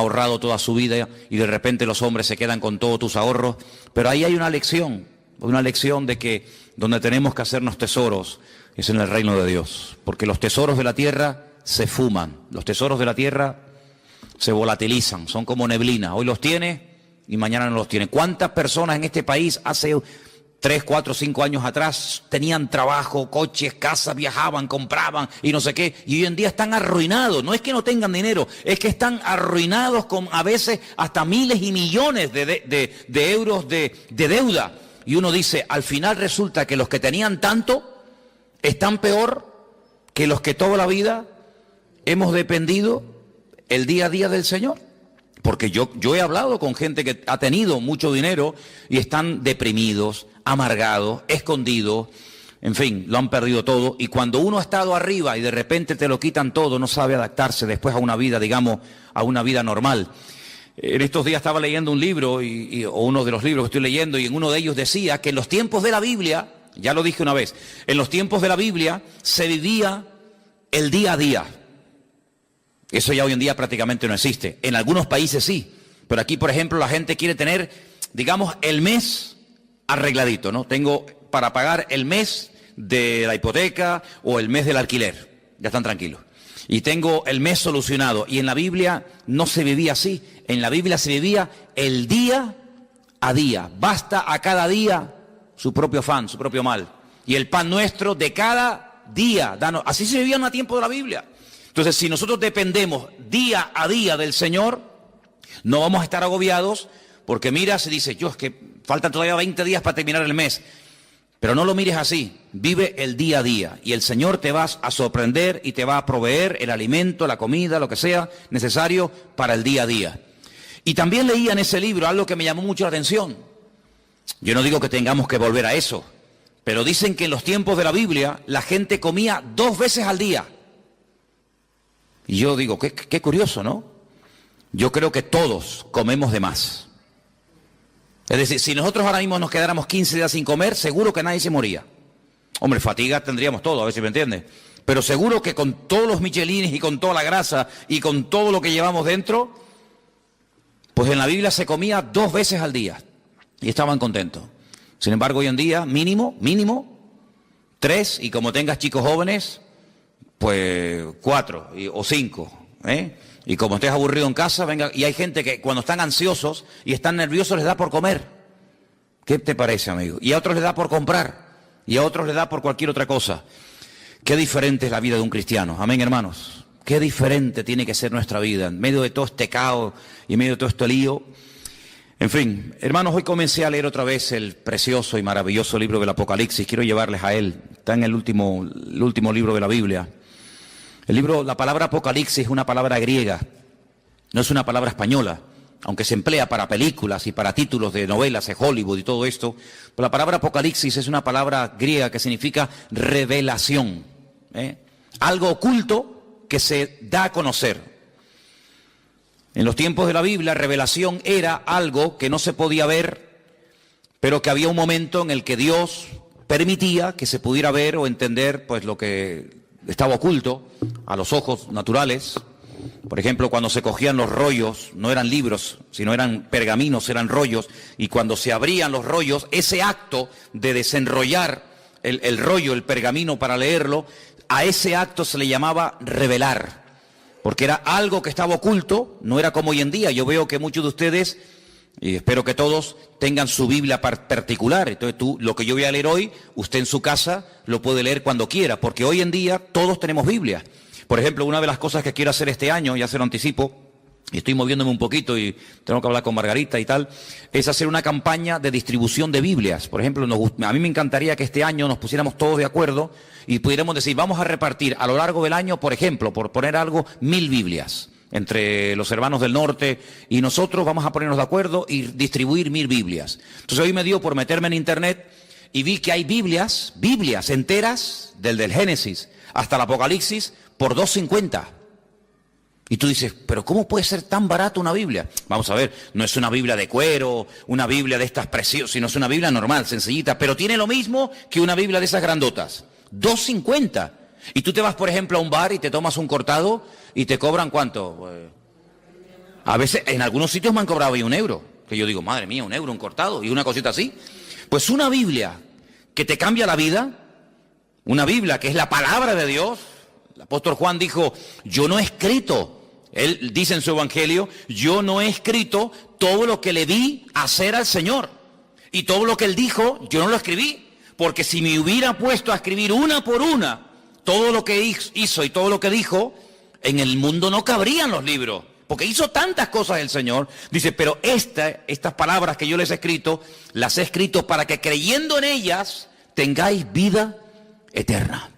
ahorrado toda su vida y de repente los hombres se quedan con todos tus ahorros. Pero ahí hay una lección de que donde tenemos que hacernos tesoros es en el reino de Dios. Porque los tesoros de la tierra se fuman, los tesoros de la tierra se volatilizan, son como neblina. Hoy los tienes y mañana no los tienes. ¿Cuántas personas en este país hace 3, 4, 5 años atrás tenían trabajo, coches, casas, viajaban, compraban y no sé qué, y hoy en día están arruinados? No es que no tengan dinero, es que están arruinados con a veces hasta miles y millones de euros de deuda. Y uno dice, al final resulta que los que tenían tanto están peor que los que toda la vida hemos dependido el día a día del Señor. Porque yo he hablado con gente que ha tenido mucho dinero y están deprimidos, amargados, escondidos, en fin, lo han perdido todo. Y cuando uno ha estado arriba y de repente te lo quitan todo, no sabe adaptarse después a una vida, digamos, a una vida normal. En estos días estaba leyendo un libro, o uno de los libros que estoy leyendo, y en uno de ellos decía que en los tiempos de la Biblia, ya lo dije una vez, en los tiempos de la Biblia se vivía el día a día. Eso ya hoy en día prácticamente no existe. En algunos países sí, pero aquí, por ejemplo, la gente quiere tener, digamos, el mes arregladito, ¿no? Tengo para pagar el mes de la hipoteca o el mes del alquiler. Ya están tranquilos. Y tengo el mes solucionado. Y en la Biblia no se vivía así. En la Biblia se vivía el día a día. Basta a cada día su propio afán, su propio mal. Y el pan nuestro de cada día. Así se vivía en el tiempo de la Biblia. Entonces, si nosotros dependemos día a día del Señor, no vamos a estar agobiados, porque mira, se dice, es que faltan todavía 20 días para terminar el mes. Pero no lo mires así, vive el día a día y el Señor te va a sorprender y te va a proveer el alimento, la comida, lo que sea necesario para el día a día. Y también leía en ese libro algo que me llamó mucho la atención. Yo no digo que tengamos que volver a eso, pero dicen que en los tiempos de la Biblia la gente comía 2 veces al día. Y yo digo, qué curioso, ¿no? Yo creo que todos comemos de más. Es decir, si nosotros ahora mismo nos quedáramos 15 días sin comer, seguro que nadie se moría. Hombre, fatiga tendríamos todo, a ver si me entiendes. Pero seguro que con todos los michelines y con toda la grasa y con todo lo que llevamos dentro, pues en la Biblia se comía 2 veces al día. Y estaban contentos. Sin embargo, hoy en día, mínimo, 3, y como tengas chicos jóvenes, pues 4 o 5, ¿eh? Y como estés aburrido en casa, venga, y hay gente que cuando están ansiosos y están nerviosos les da por comer. ¿Qué te parece, amigo? Y a otros les da por comprar, y a otros les da por cualquier otra cosa. Qué diferente es la vida de un cristiano, amén, hermanos. Qué diferente tiene que ser nuestra vida, en medio de todo este caos y en medio de todo este lío. En fin, hermanos, hoy comencé a leer otra vez el precioso y maravilloso libro del Apocalipsis. Quiero llevarles a él, está en el último libro de la Biblia. La palabra Apocalipsis es una palabra griega, no es una palabra española, aunque se emplea para películas y para títulos de novelas de Hollywood y todo esto. Pero la palabra Apocalipsis es una palabra griega que significa revelación, algo oculto que se da a conocer. En los tiempos de la Biblia, revelación era algo que no se podía ver, pero que había un momento en el que Dios permitía que se pudiera ver o entender pues lo que estaba oculto a los ojos naturales. Por ejemplo, cuando se cogían los rollos, no eran libros, sino eran pergaminos, eran rollos, y cuando se abrían los rollos, ese acto de desenrollar el rollo, el pergamino para leerlo, a ese acto se le llamaba revelar, porque era algo que estaba oculto, no era como hoy en día. Yo veo que muchos de ustedes, y espero que todos, tengan su Biblia particular. Entonces lo que yo voy a leer hoy, usted en su casa lo puede leer cuando quiera, porque hoy en día todos tenemos Biblia. Por ejemplo, una de las cosas que quiero hacer este año, ya se lo anticipo, y estoy moviéndome un poquito y tengo que hablar con Margarita y tal, es hacer una campaña de distribución de Biblias. Por ejemplo, a mí me encantaría que este año nos pusiéramos todos de acuerdo y pudiéramos decir, vamos a repartir a lo largo del año, por ejemplo, por poner algo, 1000 Biblias. Entre los hermanos del norte y nosotros vamos a ponernos de acuerdo y distribuir 1000 Biblias. Entonces hoy me dio por meterme en internet y vi que hay Biblias enteras, del Génesis hasta el Apocalipsis, por $2.50. Y tú dices, pero ¿cómo puede ser tan barato una Biblia? Vamos a ver, no es una Biblia de cuero, una Biblia de estas preciosas, sino es una Biblia normal, sencillita, pero tiene lo mismo que una Biblia de esas grandotas. $2.50. Y tú te vas, por ejemplo, a un bar y te tomas un cortado y te cobran ¿cuánto? A veces, en algunos sitios me han cobrado ahí €1, que yo digo, madre mía, €1, un cortado, y una cosita así. Pues una Biblia que te cambia la vida, una Biblia que es la palabra de Dios. El apóstol Juan dijo, yo no he escrito, él dice en su evangelio, yo no he escrito todo lo que le vi hacer al Señor. Y todo lo que él dijo, yo no lo escribí, porque si me hubiera puesto a escribir una por una todo lo que hizo y todo lo que dijo, en el mundo no cabrían los libros, porque hizo tantas cosas el Señor. Dice, pero estas palabras que yo les he escrito, las he escrito para que creyendo en ellas tengáis vida eterna.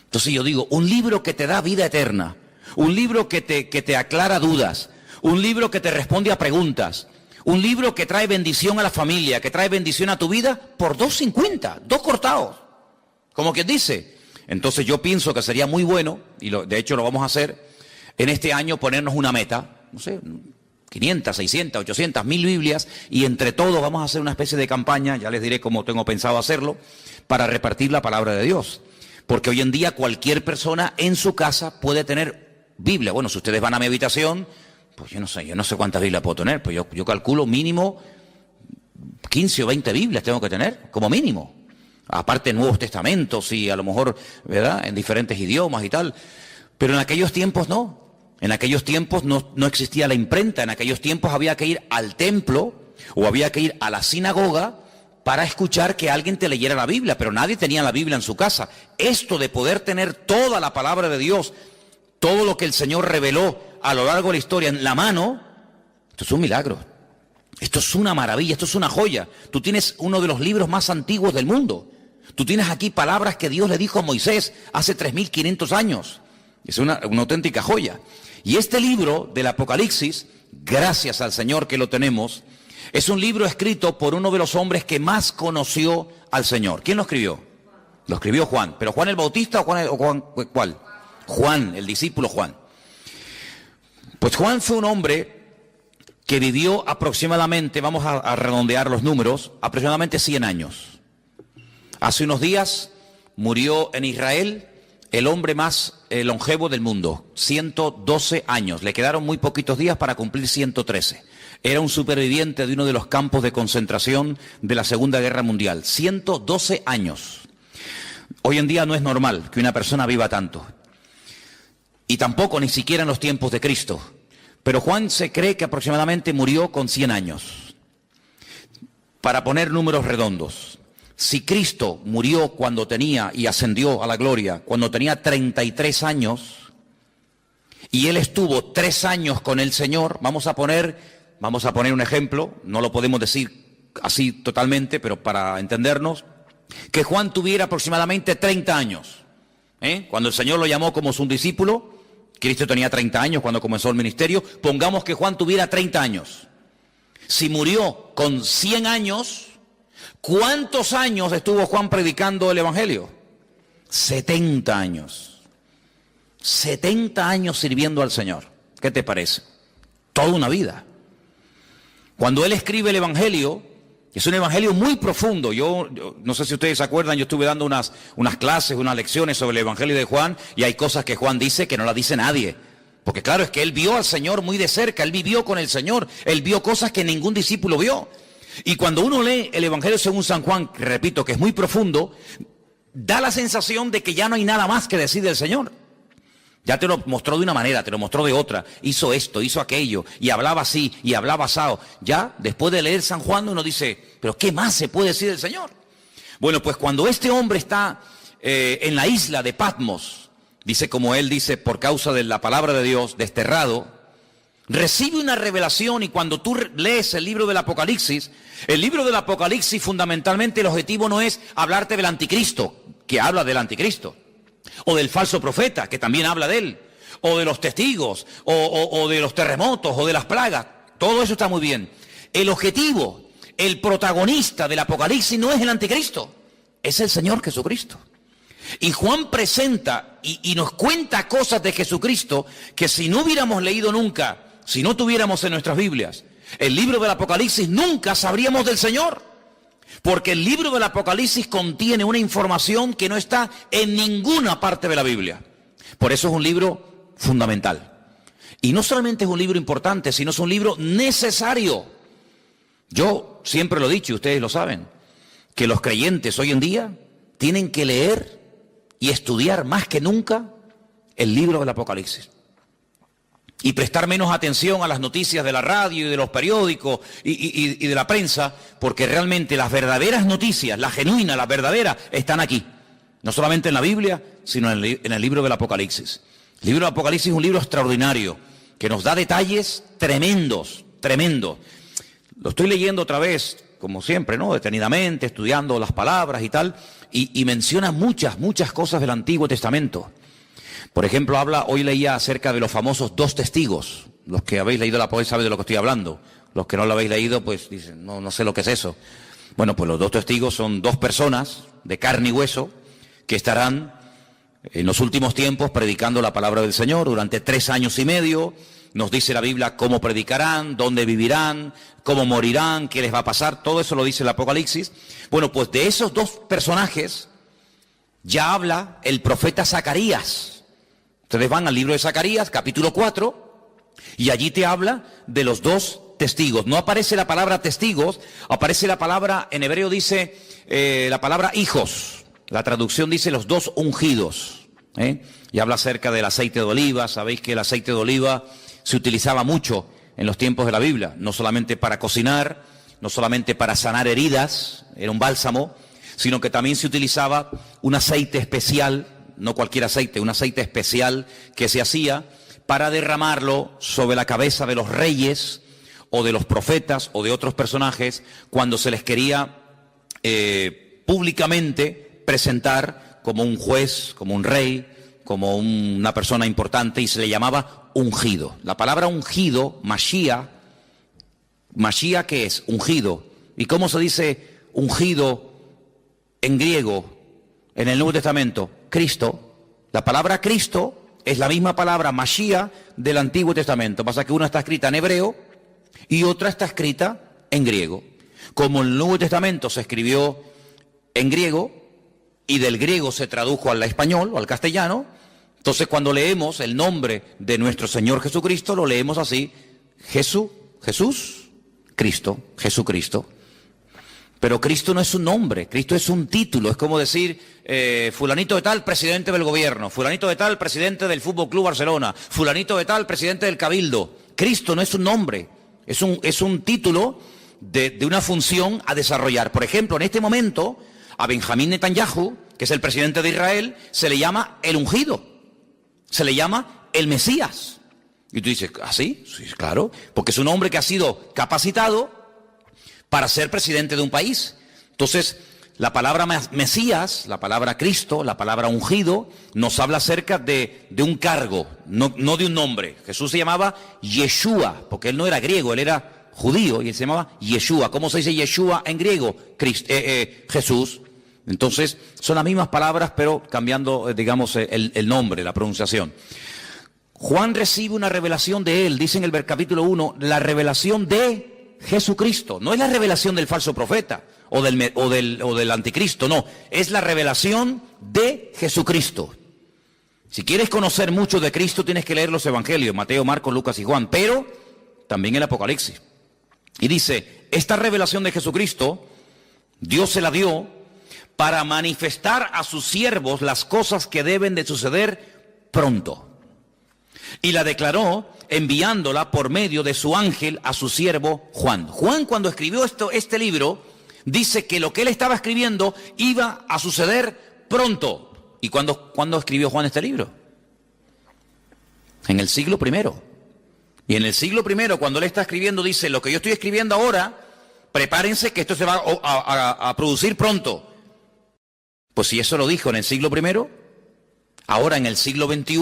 Entonces yo digo, un libro que te da vida eterna, un libro que te aclara dudas, un libro que te responde a preguntas, un libro que trae bendición a la familia, que trae bendición a tu vida, por $2.50, 2 cortados. Como quien dice. Entonces yo pienso que sería muy bueno, y de hecho lo vamos a hacer, en este año ponernos una meta, no sé, 500, 600, 800, 1000 Biblias, y entre todos vamos a hacer una especie de campaña, ya les diré cómo tengo pensado hacerlo, para repartir la palabra de Dios. Porque hoy en día cualquier persona en su casa puede tener Biblia. Bueno, si ustedes van a mi habitación, pues yo no sé cuántas Biblias puedo tener, pues yo calculo mínimo 15 o 20 Biblias tengo que tener, como mínimo. Aparte Nuevos Testamentos y a lo mejor, ¿verdad?, en diferentes idiomas y tal. Pero en aquellos tiempos no. En aquellos tiempos no existía la imprenta. En aquellos tiempos había que ir al templo o había que ir a la sinagoga para escuchar que alguien te leyera la Biblia. Pero nadie tenía la Biblia en su casa. Esto de poder tener toda la palabra de Dios, todo lo que el Señor reveló a lo largo de la historia en la mano, esto es un milagro. Esto es una maravilla, esto es una joya. Tú tienes uno de los libros más antiguos del mundo. Tú tienes aquí palabras que Dios le dijo a Moisés hace 3500 años. Es una auténtica joya. Y este libro del Apocalipsis, gracias al Señor que lo tenemos, es un libro escrito por uno de los hombres que más conoció al Señor. ¿Quién lo escribió? Lo escribió Juan. ¿Pero Juan el Bautista o Juan cuál? Juan, el discípulo Juan. Pues Juan fue un hombre que vivió aproximadamente, vamos a redondear los números, aproximadamente 100 años. Hace unos días murió en Israel el hombre más longevo del mundo, 112 años. Le quedaron muy poquitos días para cumplir 113. Era un superviviente de uno de los campos de concentración de la Segunda Guerra Mundial. 112 años. Hoy en día no es normal que una persona viva tanto. Y tampoco ni siquiera en los tiempos de Cristo. Pero Juan se cree que aproximadamente murió con 100 años. Para poner números redondos. Si Cristo murió cuando tenía y ascendió a la gloria, cuando tenía 33 años, y él estuvo 3 años con el Señor, vamos a poner un ejemplo, no lo podemos decir así totalmente, pero para entendernos, que Juan tuviera aproximadamente 30 años. Cuando el Señor lo llamó como su discípulo, Cristo tenía 30 años cuando comenzó el ministerio, pongamos que Juan tuviera 30 años. Si murió con 100 años, ¿cuántos años estuvo Juan predicando el Evangelio? 70 años. 70 años sirviendo al Señor. ¿Qué te parece? Toda una vida. Cuando él escribe el Evangelio, es un Evangelio muy profundo. Yo no sé si ustedes se acuerdan, yo estuve dando unas clases, unas lecciones sobre el Evangelio de Juan, y hay cosas que Juan dice que no las dice nadie. Porque claro, es que él vio al Señor muy de cerca, él vivió con el Señor, él vio cosas que ningún discípulo vio. Y cuando uno lee el Evangelio según San Juan, que repito que es muy profundo, da la sensación de que ya no hay nada más que decir del Señor. Ya te lo mostró de una manera, te lo mostró de otra, hizo esto, hizo aquello, y hablaba así, y hablaba asado. Ya, después de leer San Juan, uno dice, ¿pero qué más se puede decir del Señor? Bueno, pues cuando este hombre está en la isla de Patmos, dice como él dice, por causa de la palabra de Dios, desterrado, recibe una revelación, y cuando tú lees el libro del Apocalipsis fundamentalmente el objetivo no es hablarte del anticristo, que habla del anticristo, o del falso profeta, que también habla de él, o de los testigos, o de los terremotos, o de las plagas. Todo eso está muy bien. El objetivo, el protagonista del Apocalipsis no es el anticristo, es el Señor Jesucristo. Y Juan presenta y nos cuenta cosas de Jesucristo que si no hubiéramos leído nunca, si no tuviéramos en nuestras Biblias el libro del Apocalipsis, nunca sabríamos del Señor. Porque el libro del Apocalipsis contiene una información que no está en ninguna parte de la Biblia. Por eso es un libro fundamental. Y no solamente es un libro importante, sino es un libro necesario. Yo siempre lo he dicho, y ustedes lo saben, que los creyentes hoy en día tienen que leer y estudiar más que nunca el libro del Apocalipsis. Y prestar menos atención a las noticias de la radio y de los periódicos y de la prensa, porque realmente las verdaderas noticias, las genuinas, las verdaderas, están aquí. No solamente en la Biblia, sino en el libro del Apocalipsis. El libro del Apocalipsis es un libro extraordinario, que nos da detalles tremendos, tremendos. Lo estoy leyendo otra vez, como siempre, ¿no? Detenidamente, estudiando las palabras y tal, y menciona muchas cosas del Antiguo Testamento. Por ejemplo, hoy leía acerca de los famosos 2 testigos. Los que habéis leído la Apocalipsis saben de lo que estoy hablando. Los que no lo habéis leído, pues dicen, no sé lo que es eso. Bueno, pues los 2 testigos son 2 personas de carne y hueso que estarán en los últimos tiempos predicando la palabra del Señor durante 3 años y medio. Nos dice la Biblia cómo predicarán, dónde vivirán, cómo morirán, qué les va a pasar. Todo eso lo dice el Apocalipsis. Bueno, pues de esos 2 personajes ya habla el profeta Zacarías. Ustedes van al libro de Zacarías, capítulo 4, y allí te habla de los 2 testigos. No aparece la palabra testigos, aparece la palabra, en hebreo dice la palabra hijos. La traducción dice los 2 ungidos. Y habla acerca del aceite de oliva. Sabéis que el aceite de oliva se utilizaba mucho en los tiempos de la Biblia, no solamente para cocinar, no solamente para sanar heridas, era un bálsamo, sino que también se utilizaba un aceite especial, no cualquier aceite, un aceite especial que se hacía para derramarlo sobre la cabeza de los reyes o de los profetas o de otros personajes cuando se les quería públicamente presentar como un juez, como un rey, como una persona importante, y se le llamaba ungido. La palabra ungido, Mashiach, ¿qué es? Ungido. ¿Y cómo se dice ungido en griego en el Nuevo Testamento? Cristo. La palabra Cristo es la misma palabra Mashiach del Antiguo Testamento. Pasa que una está escrita en hebreo y otra está escrita en griego. Como el Nuevo Testamento se escribió en griego y del griego se tradujo al español o al castellano, entonces cuando leemos el nombre de nuestro Señor Jesucristo, lo leemos así: Jesús, Cristo, Jesucristo. Pero Cristo no es un nombre, Cristo es un título. Es como decir, fulanito de tal, presidente del gobierno, fulanito de tal, presidente del Fútbol Club Barcelona, fulanito de tal, presidente del Cabildo. Cristo no es un nombre, es un título de una función a desarrollar. Por ejemplo, en este momento, a Benjamín Netanyahu, que es el presidente de Israel, se le llama el ungido, se le llama el Mesías. Y tú dices, ¿ah, sí? Sí, claro, porque es un hombre que ha sido capacitado para ser presidente de un país. Entonces, la palabra Mesías, la palabra Cristo, la palabra ungido, nos habla acerca de un cargo, no de un nombre. Jesús se llamaba Yeshua, porque él no era griego, él era judío, y él se llamaba Yeshua. ¿Cómo se dice Yeshua en griego? Jesús. Entonces, son las mismas palabras, pero cambiando, digamos, el nombre, la pronunciación. Juan recibe una revelación de él, dice en el capítulo 1, la revelación de Jesucristo. No es la revelación del falso profeta o del anticristo, no. Es la revelación de Jesucristo. Si quieres conocer mucho de Cristo, tienes que leer los evangelios, Mateo, Marcos, Lucas y Juan, pero también el Apocalipsis. Y dice, esta revelación de Jesucristo, Dios se la dio para manifestar a sus siervos las cosas que deben de suceder pronto. Y la declaró enviándola por medio de su ángel a su siervo Juan. Juan, cuando escribió este libro, dice que lo que él estaba escribiendo iba a suceder pronto. ¿Y cuándo escribió Juan este libro? En el siglo I. Y en el siglo I, cuando él está escribiendo, dice, lo que yo estoy escribiendo ahora, prepárense que esto se va a producir pronto. Pues si eso lo dijo en el siglo I, ahora en el siglo XXI,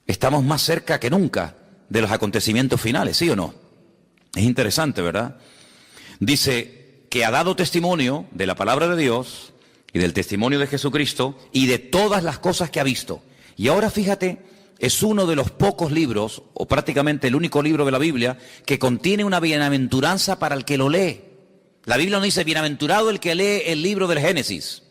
estamos más cerca que nunca de los acontecimientos finales, ¿sí o no? Es interesante, ¿verdad? Dice que ha dado testimonio de la palabra de Dios y del testimonio de Jesucristo y de todas las cosas que ha visto. Y ahora fíjate, es uno de los pocos libros, o prácticamente el único libro de la Biblia, que contiene una bienaventuranza para el que lo lee. La Biblia no dice bienaventurado el que lee el libro del Génesis,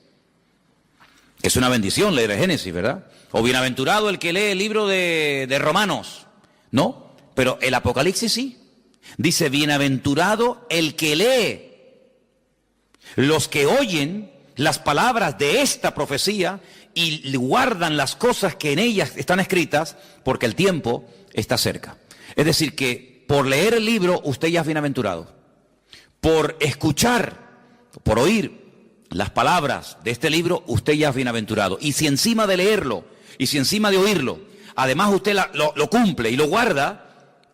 Es una bendición leer el Génesis, ¿verdad? O bienaventurado el que lee el libro de Romanos. No, pero el Apocalipsis sí. Dice, bienaventurado el que lee. Los que oyen las palabras de esta profecía y guardan las cosas que en ellas están escritas, porque el tiempo está cerca. Es decir, que por leer el libro usted ya es bienaventurado. Por escuchar, por oír las palabras de este libro, usted ya es bienaventurado. Y si encima de leerlo, y si encima de oírlo, además usted lo cumple y lo guarda,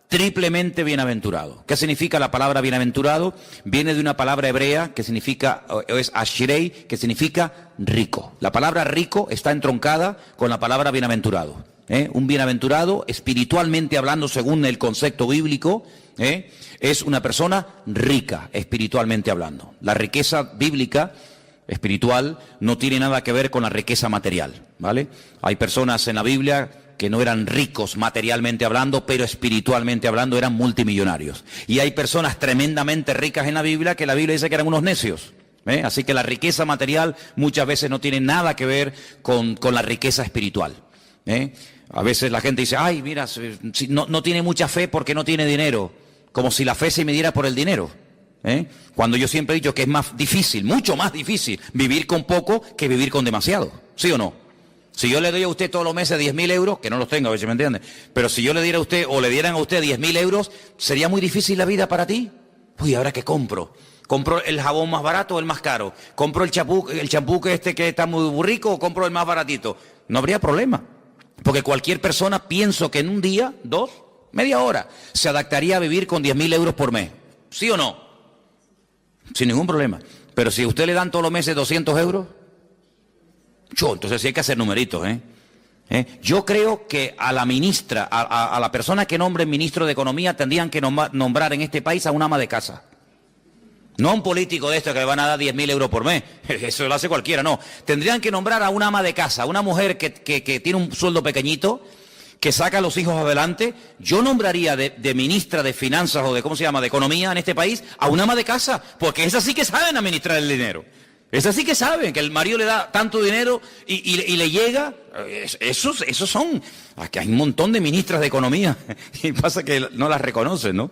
triplemente bienaventurado. ¿Qué significa la palabra bienaventurado? Viene de una palabra hebrea que significa, es ashrei, que significa rico. La palabra rico está entroncada con la palabra bienaventurado. Un bienaventurado, espiritualmente hablando, según el concepto bíblico, es una persona rica, espiritualmente hablando. La riqueza bíblica espiritual no tiene nada que ver con la riqueza material, ¿vale? Hay personas en la Biblia que no eran ricos materialmente hablando, pero espiritualmente hablando eran multimillonarios. Y hay personas tremendamente ricas en la Biblia que la Biblia dice que eran unos necios. Así que la riqueza material muchas veces no tiene nada que ver con la riqueza espiritual. A veces la gente dice, ay, mira, no tiene mucha fe porque no tiene dinero, como si la fe se midiera por el dinero. Cuando yo siempre he dicho que es más difícil, mucho más difícil, vivir con poco que vivir con demasiado. ¿Sí o no? Si yo le doy a usted todos los meses 10.000 euros, que no los tengo, a ver si me entiende, pero si yo le diera a usted o le dieran a usted 10.000 euros, ¿sería muy difícil la vida para ti? Uy, ¿ahora qué compro? ¿Compro el jabón más barato o el más caro? ¿Compro el champú que está muy rico o compro el más baratito? No habría problema, porque cualquier persona, pienso que en un día, media hora, se adaptaría a vivir con 10.000 euros por mes. ¿Sí o no? Sin ningún problema. Pero si a usted le dan todos los meses 200 euros... entonces sí hay que hacer numeritos, Yo creo que a la ministra, a la persona que nombre ministro de Economía, tendrían que nombrar en este país a un ama de casa. No a un político de estos que le van a dar 10.000 euros por mes. Eso lo hace cualquiera, no. Tendrían que nombrar a una ama de casa, una mujer que tiene un sueldo pequeñito, que saca a los hijos adelante. Yo nombraría de ministra de Finanzas o de, ¿cómo se llama?, de Economía en este país, a una ama de casa, porque esas sí que saben administrar el dinero. Esas sí que saben que el marido le da tanto dinero y le llega. Esos son. Aquí hay un montón de ministras de Economía y pasa que no las reconocen, ¿no?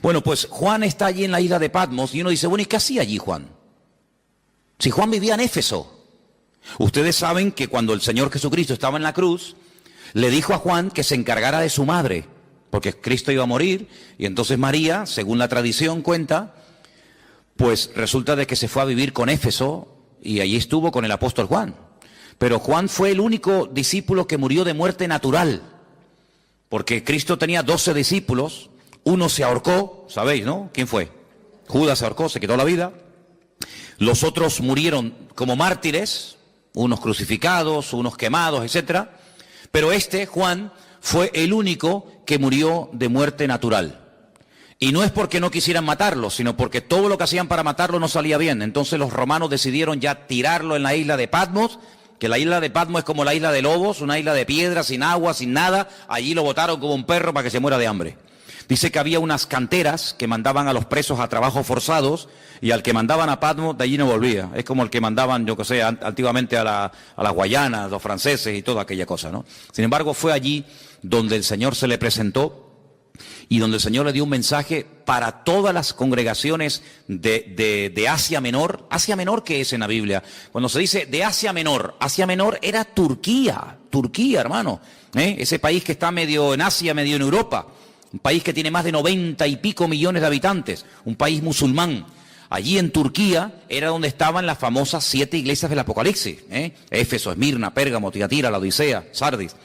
Bueno, pues Juan está allí en la isla de Patmos y uno dice, bueno, ¿y qué hacía allí Juan? Si Juan vivía en Éfeso. Ustedes saben que cuando el Señor Jesucristo estaba en la cruz, le dijo a Juan que se encargara de su madre, porque Cristo iba a morir, y entonces María, según la tradición cuenta, pues resulta de que se fue a vivir con Éfeso y allí estuvo con el apóstol Juan. Pero Juan fue el único discípulo que murió de muerte natural, porque Cristo tenía 12 discípulos, uno se ahorcó, ¿sabéis, no? ¿Quién fue? Judas se ahorcó, se quitó la vida. Los otros murieron como mártires, unos crucificados, unos quemados, etcétera. Pero Juan, fue el único que murió de muerte natural. Y no es porque no quisieran matarlo, sino porque todo lo que hacían para matarlo no salía bien. Entonces los romanos decidieron ya tirarlo en la isla de Patmos, que la isla de Patmos es como la isla de Lobos, una isla de piedra, sin agua, sin nada. Allí lo botaron como un perro para que se muera de hambre. Dice que había unas canteras que mandaban a los presos a trabajos forzados y al que mandaban a Patmos de allí no volvía. Es como el que mandaban, yo que sé, antiguamente a las Guayanas, los franceses y toda aquella cosa, ¿no? Sin embargo, fue allí donde el Señor se le presentó y donde el Señor le dio un mensaje para todas las congregaciones de Asia Menor. Asia Menor, ¿qué es en la Biblia? Cuando se dice de Asia Menor era Turquía, hermano. Ese país que está medio en Asia, medio en Europa. Un país que tiene más de 90 y pico millones de habitantes, un país musulmán. Allí en Turquía era donde estaban las famosas 7 iglesias del Apocalipsis, Éfeso, Esmirna, Pérgamo, Tiatira, la Odisea, Sardis.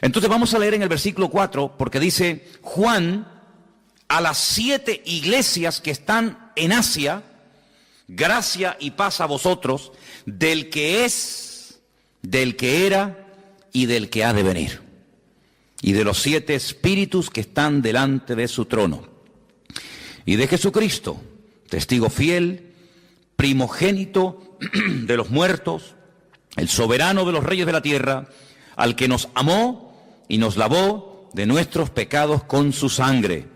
Entonces vamos a leer en el versículo 4, porque dice, Juan, a las 7 iglesias que están en Asia, gracia y paz a vosotros, del que es, del que era y del que ha de venir, y de los 7 espíritus que están delante de su trono, y de Jesucristo, testigo fiel, primogénito de los muertos, el soberano de los reyes de la tierra, al que nos amó y nos lavó de nuestros pecados con su sangre,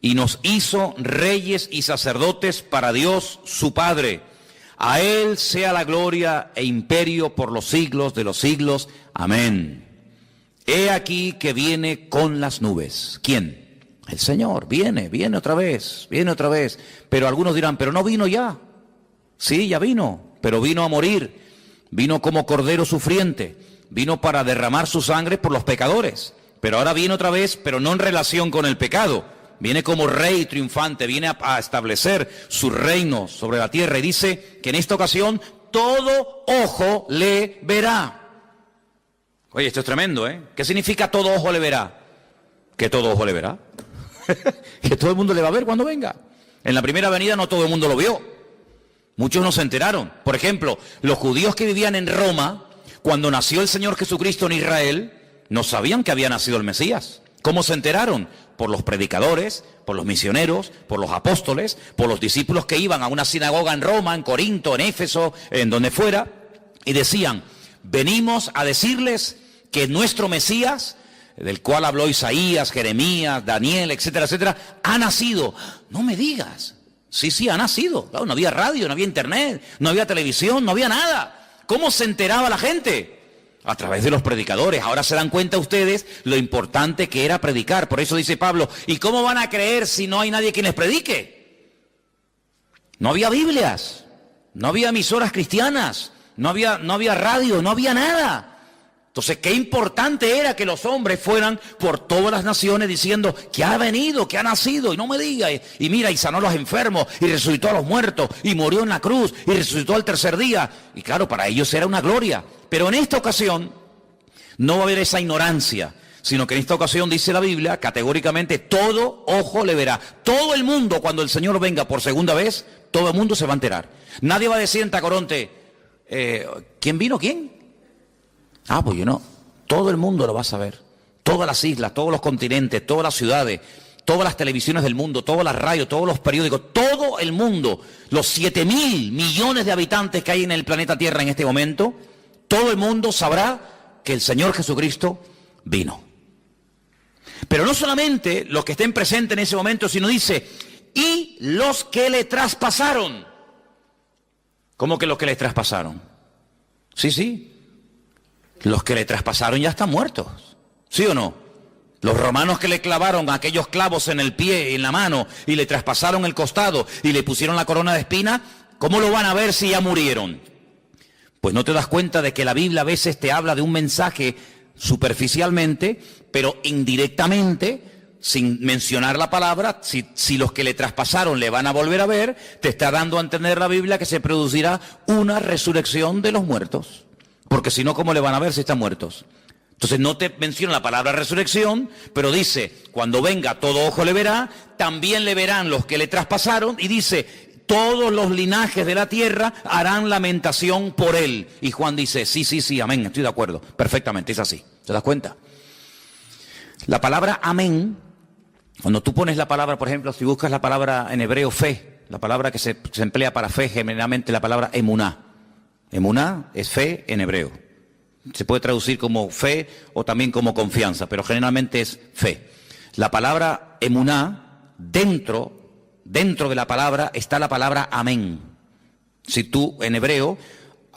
y nos hizo reyes y sacerdotes para Dios su Padre. A Él sea la gloria e imperio por los siglos de los siglos. Amén. He aquí que viene con las nubes. ¿Quién? El Señor. Viene otra vez, viene otra vez. Pero algunos dirán, pero no vino ya. Sí, ya vino, pero vino a morir. Vino como cordero sufriente. Vino para derramar su sangre por los pecadores. Pero ahora viene otra vez, pero no en relación con el pecado. Viene como rey triunfante, viene a establecer su reino sobre la tierra. Y dice que en esta ocasión todo ojo le verá. Oye, esto es tremendo, ¿eh? ¿Qué significa todo ojo le verá? Que todo ojo le verá. Que todo el mundo le va a ver cuando venga. En la primera venida no todo el mundo lo vio. Muchos no se enteraron. Por ejemplo, los judíos que vivían en Roma, cuando nació el Señor Jesucristo en Israel, no sabían que había nacido el Mesías. ¿Cómo se enteraron? Por los predicadores, por los misioneros, por los apóstoles, por los discípulos que iban a una sinagoga en Roma, en Corinto, en Éfeso, en donde fuera, y decían, venimos a decirles que nuestro Mesías, del cual habló Isaías, Jeremías, Daniel, etcétera, etcétera, ha nacido. No me digas. Sí, ha nacido. Claro, no había radio, no había internet, no había televisión, no había nada. ¿Cómo se enteraba la gente? A través de los predicadores. Ahora se dan cuenta ustedes lo importante que era predicar. Por eso dice Pablo, ¿y cómo van a creer si no hay nadie quien les predique? No había Biblias, no había emisoras cristianas, no había radio, no había nada. Entonces, qué importante era que los hombres fueran por todas las naciones diciendo que ha venido, que ha nacido, y no me diga, y mira, y sanó a los enfermos, y resucitó a los muertos, y murió en la cruz, y resucitó al tercer día. Y claro, para ellos era una gloria. Pero en esta ocasión no va a haber esa ignorancia, sino que en esta ocasión dice la Biblia, categóricamente, todo ojo le verá. Todo el mundo, cuando el Señor venga por segunda vez, todo el mundo se va a enterar. Nadie va a decir en Tacoronte, ¿quién vino? ¿Quién? Ah, pues yo no. Todo el mundo lo va a saber. Todas las islas, todos los continentes, todas las ciudades, todas las televisiones del mundo, todas las radios, todos los periódicos, todo el mundo, los 7.000 millones de habitantes que hay en el planeta Tierra en este momento, todo el mundo sabrá que el Señor Jesucristo vino. Pero no solamente los que estén presentes en ese momento, sino dice, y los que le traspasaron. ¿Cómo que los que le traspasaron? Sí. Los que le traspasaron ya están muertos. ¿Sí o no? Los romanos que le clavaron aquellos clavos en el pie y en la mano y le traspasaron el costado y le pusieron la corona de espina, ¿cómo lo van a ver si ya murieron? Pues no te das cuenta de que la Biblia a veces te habla de un mensaje superficialmente, pero indirectamente, sin mencionar la palabra, si los que le traspasaron le van a volver a ver, te está dando a entender la Biblia que se producirá una resurrección de los muertos. Porque si no, ¿cómo le van a ver si están muertos? Entonces no te menciona la palabra resurrección, pero dice, cuando venga todo ojo le verá, también le verán los que le traspasaron, y dice, todos los linajes de la tierra harán lamentación por él. Y Juan dice, sí, amén, estoy de acuerdo, perfectamente, es así. ¿Te das cuenta? La palabra amén, cuando tú pones la palabra, por ejemplo, si buscas la palabra en hebreo fe, la palabra que se emplea para fe, generalmente la palabra emuná. Emuná es fe en hebreo. Se puede traducir como fe o también como confianza, pero generalmente es fe. La palabra emuná, dentro de la palabra está la palabra amén. Si tú, en hebreo,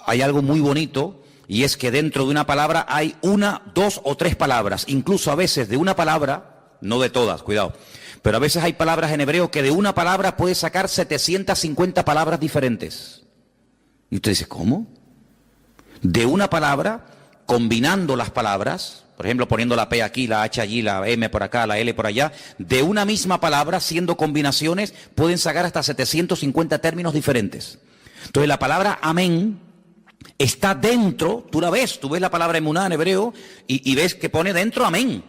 hay algo muy bonito, y es que dentro de una palabra hay una, dos o tres palabras. Incluso a veces de una palabra, no de todas, cuidado, pero a veces hay palabras en hebreo que de una palabra puedes sacar 750 palabras diferentes. Y usted dice, ¿cómo? De una palabra, combinando las palabras, por ejemplo, poniendo la P aquí, la H allí, la M por acá, la L por allá, de una misma palabra, haciendo combinaciones, pueden sacar hasta 750 términos diferentes. Entonces la palabra amén está dentro, tú la ves, tú ves la palabra emuná en hebreo y ves que pone dentro amén.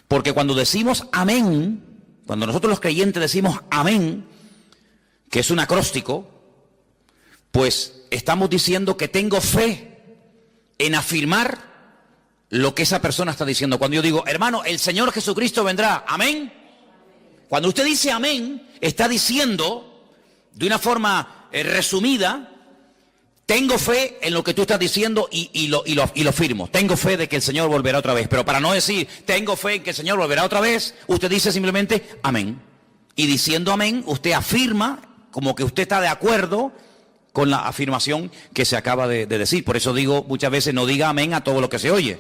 Porque cuando decimos amén, cuando nosotros los creyentes decimos amén, que es un acróstico, pues estamos diciendo que tengo fe en afirmar lo que esa persona está diciendo. Cuando yo digo, hermano, el Señor Jesucristo vendrá, amén. Cuando usted dice amén, está diciendo de una forma resumida, tengo fe en lo que tú estás diciendo y lo firmo. Tengo fe de que el Señor volverá otra vez. Pero para no decir, tengo fe en que el Señor volverá otra vez, usted dice simplemente amén. Y diciendo amén, usted afirma como que usted está de acuerdo con la afirmación que se acaba de decir. Por eso digo muchas veces, no diga amén a todo lo que se oye.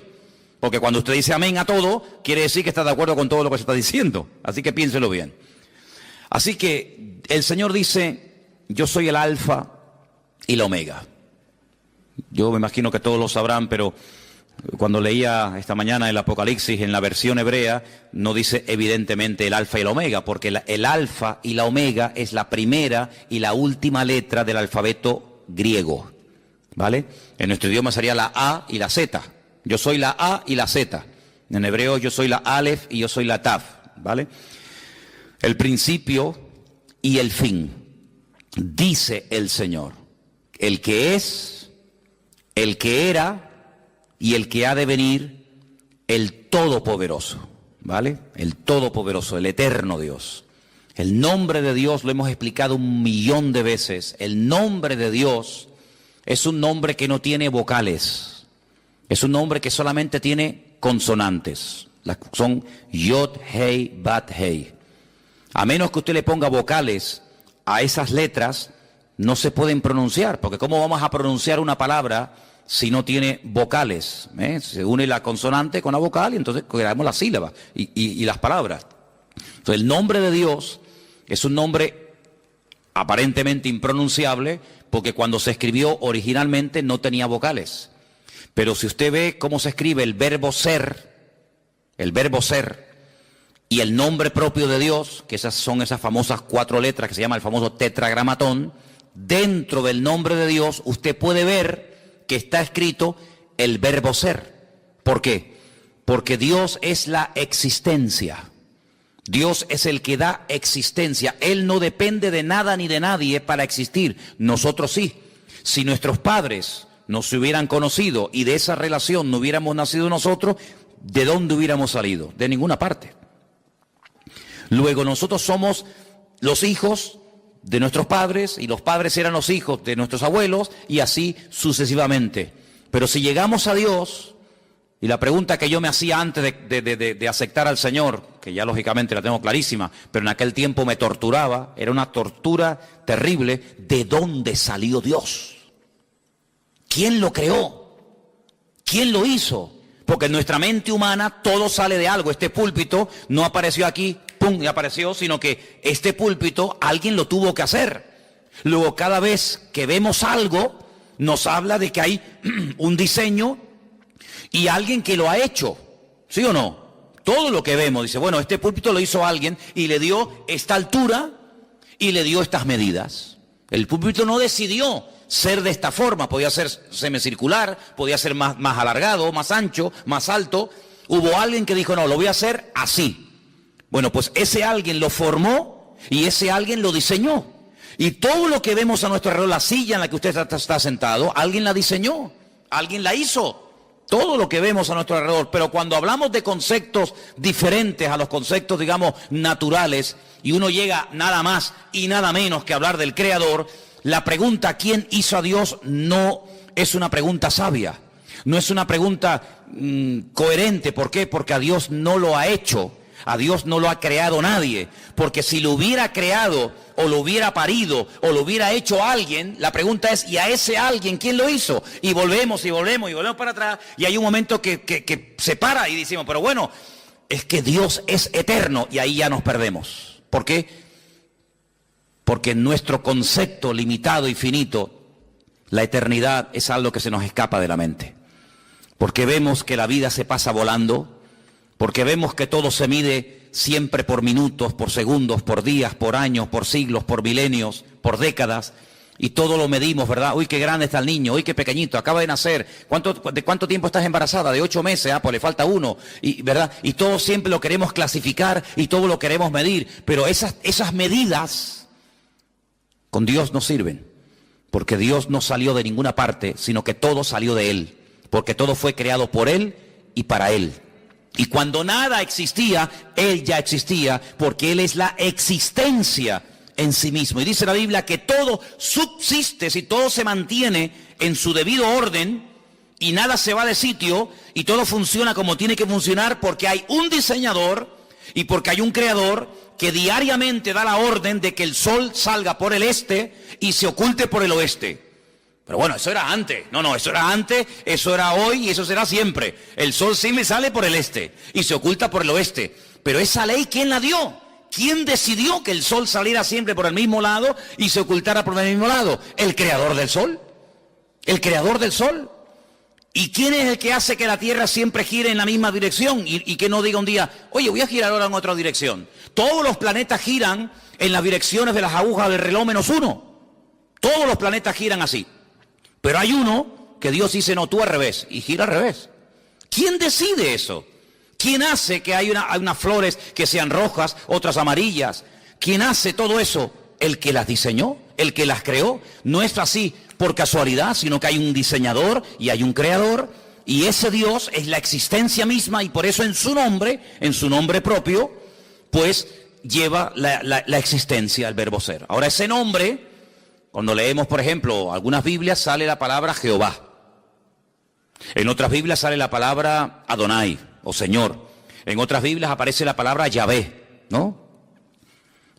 Porque cuando usted dice amén a todo, quiere decir que está de acuerdo con todo lo que se está diciendo. Así que piénselo bien. Así que el Señor dice, yo soy el alfa y la omega. Yo me imagino que todos lo sabrán, pero cuando leía esta mañana el Apocalipsis en la versión hebrea, no dice evidentemente el alfa y el omega, porque el alfa y la omega es la primera y la última letra del alfabeto griego, ¿vale? En nuestro idioma sería la A y la Z. Yo soy la A y la Z. En hebreo yo soy la Aleph y yo soy la Taf, ¿vale? El principio y el fin, dice el Señor, el que es, el que era y el que ha de venir, el Todopoderoso, ¿vale? El Todopoderoso, el eterno Dios. El nombre de Dios lo hemos explicado 1.000.000 de veces. El nombre de Dios es un nombre que no tiene vocales. Es un nombre que solamente tiene consonantes. Son Yod, Hei, Bat, Hei. A menos que usted le ponga vocales a esas letras, no se pueden pronunciar, porque ¿cómo vamos a pronunciar una palabra si no tiene vocales? Se une la consonante con la vocal y entonces creamos las sílabas y las palabras. Entonces el nombre de Dios es un nombre aparentemente impronunciable porque cuando se escribió originalmente no tenía vocales. Pero si usted ve cómo se escribe el verbo ser y el nombre propio de Dios, que son esas famosas 4 letras que se llama el famoso tetragramatón, dentro del nombre de Dios usted puede ver que está escrito el verbo ser. ¿Por qué? Porque Dios es la existencia. Dios es el que da existencia. Él no depende de nada ni de nadie para existir. Nosotros sí. Si nuestros padres no se hubieran conocido y de esa relación no hubiéramos nacido nosotros, ¿de dónde hubiéramos salido? De ninguna parte. Luego nosotros somos los hijos de nuestros padres y los padres eran los hijos de nuestros abuelos y así sucesivamente. Pero si llegamos a Dios, y la pregunta que yo me hacía antes de aceptar al Señor, que ya lógicamente la tengo clarísima, pero en aquel tiempo me torturaba, era una tortura terrible, ¿de dónde salió Dios? ¿Quién lo creó? ¿Quién lo hizo? Porque en nuestra mente humana todo sale de algo. Este púlpito no apareció aquí, pum, y apareció, sino que este púlpito alguien lo tuvo que hacer. Luego cada vez que vemos algo, nos habla de que hay un diseño y alguien que lo ha hecho, ¿sí o no? Todo lo que vemos, dice, bueno, este púlpito lo hizo alguien y le dio esta altura y le dio estas medidas. El púlpito no decidió ser de esta forma, podía ser semicircular, podía ser más alargado, más ancho, más alto. Hubo alguien que dijo, no, lo voy a hacer así. Bueno, pues ese alguien lo formó y ese alguien lo diseñó. Y todo lo que vemos a nuestro alrededor, la silla en la que usted está sentado, alguien la diseñó, alguien la hizo. Todo lo que vemos a nuestro alrededor. Pero cuando hablamos de conceptos diferentes a los conceptos, digamos, naturales, y uno llega nada más y nada menos que hablar del Creador, la pregunta ¿quién hizo a Dios? No es una pregunta sabia, no es una pregunta coherente. ¿Por qué? Porque a Dios no lo ha hecho, a Dios no lo ha creado nadie. Porque si lo hubiera creado o lo hubiera parido o lo hubiera hecho alguien, la pregunta es ¿y a ese alguien quién lo hizo? Y volvemos para atrás y hay un momento que se para y decimos, pero bueno, es que Dios es eterno y ahí ya nos perdemos. ¿Por qué? Porque en nuestro concepto limitado y finito, la eternidad es algo que se nos escapa de la mente. Porque vemos que la vida se pasa volando, porque vemos que todo se mide siempre por minutos, por segundos, por días, por años, por siglos, por milenios, por décadas, y todo lo medimos, ¿verdad? Uy, qué grande está el niño, uy, qué pequeñito, acaba de nacer. ¿De cuánto tiempo estás embarazada? De 8 meses, pues le falta 1, ¿verdad? Y todo siempre lo queremos clasificar y todo lo queremos medir, pero esas medidas con Dios no sirven, porque Dios no salió de ninguna parte, sino que todo salió de Él, porque todo fue creado por Él y para Él. Y cuando nada existía, Él ya existía, porque Él es la existencia en sí mismo. Y dice la Biblia que todo subsiste, si todo se mantiene en su debido orden, y nada se va de sitio, y todo funciona como tiene que funcionar, porque hay un diseñador y porque hay un creador que diariamente da la orden de que el sol salga por el este y se oculte por el oeste. Pero bueno, eso era antes. No, eso era antes, eso era hoy y eso será siempre. El sol sí me sale por el este y se oculta por el oeste. Pero esa ley, ¿quién la dio? ¿Quién decidió que el sol saliera siempre por el mismo lado y se ocultara por el mismo lado? El creador del sol. El creador del sol. ¿Y quién es el que hace que la Tierra siempre gire en la misma dirección? Y que no diga un día, oye, voy a girar ahora en otra dirección. Todos los planetas giran en las direcciones de las agujas del reloj menos uno. Todos los planetas giran así. Pero hay uno que Dios dice, no, tú al revés, y gira al revés. ¿Quién decide eso? ¿Quién hace que hay unas flores que sean rojas, otras amarillas? ¿Quién hace todo eso? El que las diseñó, el que las creó. No es así por casualidad, sino que hay un diseñador y hay un creador. Y ese Dios es la existencia misma y por eso en su nombre propio, pues lleva la existencia, el verbo ser. Ahora ese nombre, cuando leemos, por ejemplo, algunas Biblias sale la palabra Jehová. En otras Biblias sale la palabra Adonai, o Señor. En otras Biblias aparece la palabra Yahvé, ¿no?